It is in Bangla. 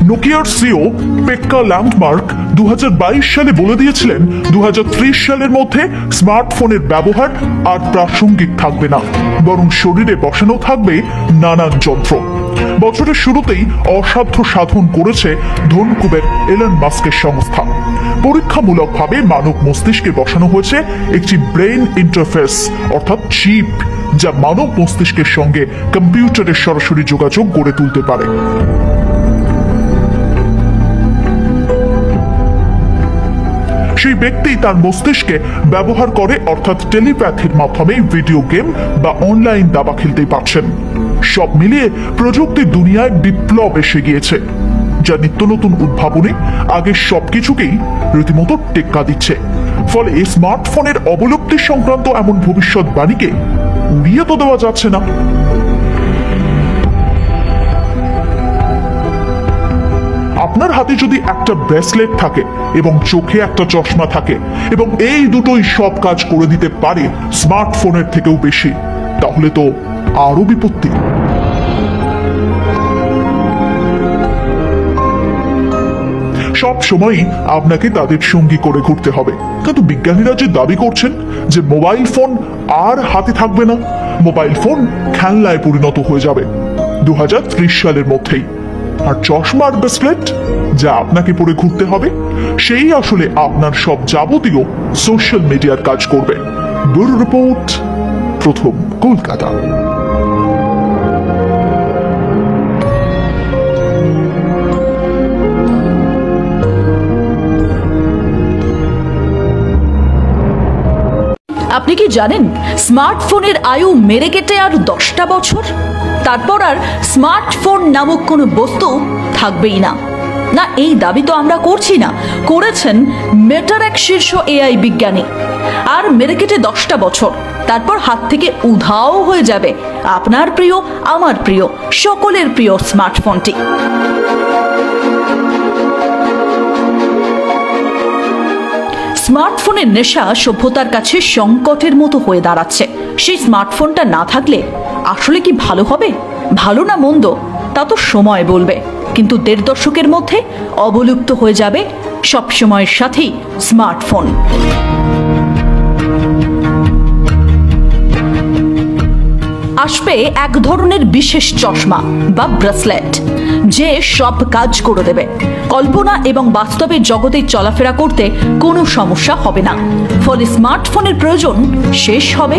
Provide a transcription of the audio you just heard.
নোকিয়ার সিও পেক্কা ল্যান্ডমার্ক 2022 সালে বলে দিয়েছিলেন 2030 সালের মধ্যে স্মার্টফোনের ব্যবহার আর প্রাসঙ্গিক থাকবে না, বরং শরীরে বসানো থাকবে নানান যন্ত্র। বছরের শুরুতেই অসাধ্য সাধন করেছে ধনকুবের এলন মাস্কের সংস্থা। পরীক্ষামূলকভাবে মানব মস্তিষ্কে বসানো হয়েছে একটি ব্রেইন ইন্টারফেস অর্থাৎ চিপ, যা মানব মস্তিষ্কের সঙ্গে কম্পিউটারের সরাসরি যোগাযোগ গড়ে তুলতে পারে। সেই ব্যক্তি তার মস্তিষ্কে ব্যবহার করে অর্থাৎ টেলিপ্যাথির মাধ্যমে ভিডিও গেম বা অনলাইন দাবা খেলতে পারছেন। সব মিলিয়ে প্রযুক্তির দুনিয়ায় বিপ্লব এসে গিয়েছে, যা নিত্য নতুন উদ্ভাবনে আগের সবকিছুকেই রীতিমতো টেক্কা দিচ্ছে। ফলে এই স্মার্টফোনের অবলুপ্তি সংক্রান্ত এমন ভবিষ্যৎবাণীকে উড়িয়ে তো দেওয়া যাচ্ছে না। আপনার হাতে যদি একটা ব্রেসলেট থাকে এবং চোখে একটা চশমা থাকে এবং এই দুটোই সব কাজ করে দিতে পারে স্মার্টফোনের থেকেও বেশি, তাহলে তো আরো বিপত্তি। সব সময়ই আপনাকে তাদের সঙ্গী করে ঘুরতে হবে, কিন্তু বিজ্ঞানীরা যে দাবি করছেন যে মোবাইল ফোন আর হাতে থাকবে না, মোবাইল ফোন খেলনায় পরিণত হয়ে যাবে 2030 সালের মধ্যেই। আর চশমার ব্রেসলেট যা আপনাকে পরে ঘুরতে হবে, সেই আসলে আপনার সব যাবতীয় সোশ্যাল মিডিয়ার কাজ করবে। ব্যুরো রিপোর্ট, প্রথম কলকাতা। আপনি কি জানেন স্মার্টফোনের আয়ু মেরে কেটে আর 10টা বছর, তারপর আর স্মার্টফোন নামক কোনো বস্তু থাকবেই না। না, এই দাবি তো আমরা করছি না, করেছেন মেটার এক শীর্ষ এআই বিজ্ঞানী। আর মেরে কেটে 10টা বছর, তারপর হাত থেকে উধাও হয়ে যাবে আপনার প্রিয়, আমার প্রিয়, সকলের প্রিয় স্মার্টফোনটি। স্মার্টফোনের নেশা সভ্যতার কাছে সংকটের মতো হয়ে দাঁড়াচ্ছে। সেই স্মার্টফোনটা না থাকলে আসলে কি ভালো হবে, ভালো না মন্দ, তা তো সময় বলবে। কিন্তু 1.5 দশকের মধ্যে অবলুপ্ত হয়ে যাবে সব সময়ের সাথেই স্মার্টফোন। আসবে এক ধরনের বিশেষ চশমা বা ব্রেসলেট, যে সব কাজ করে দেবে। কল্পনা এবং বাস্তবের জগতে চলাফেরা করতে কোনো সমস্যা হবে না, ফলে স্মার্টফোনের প্রয়োজন শেষ হবে।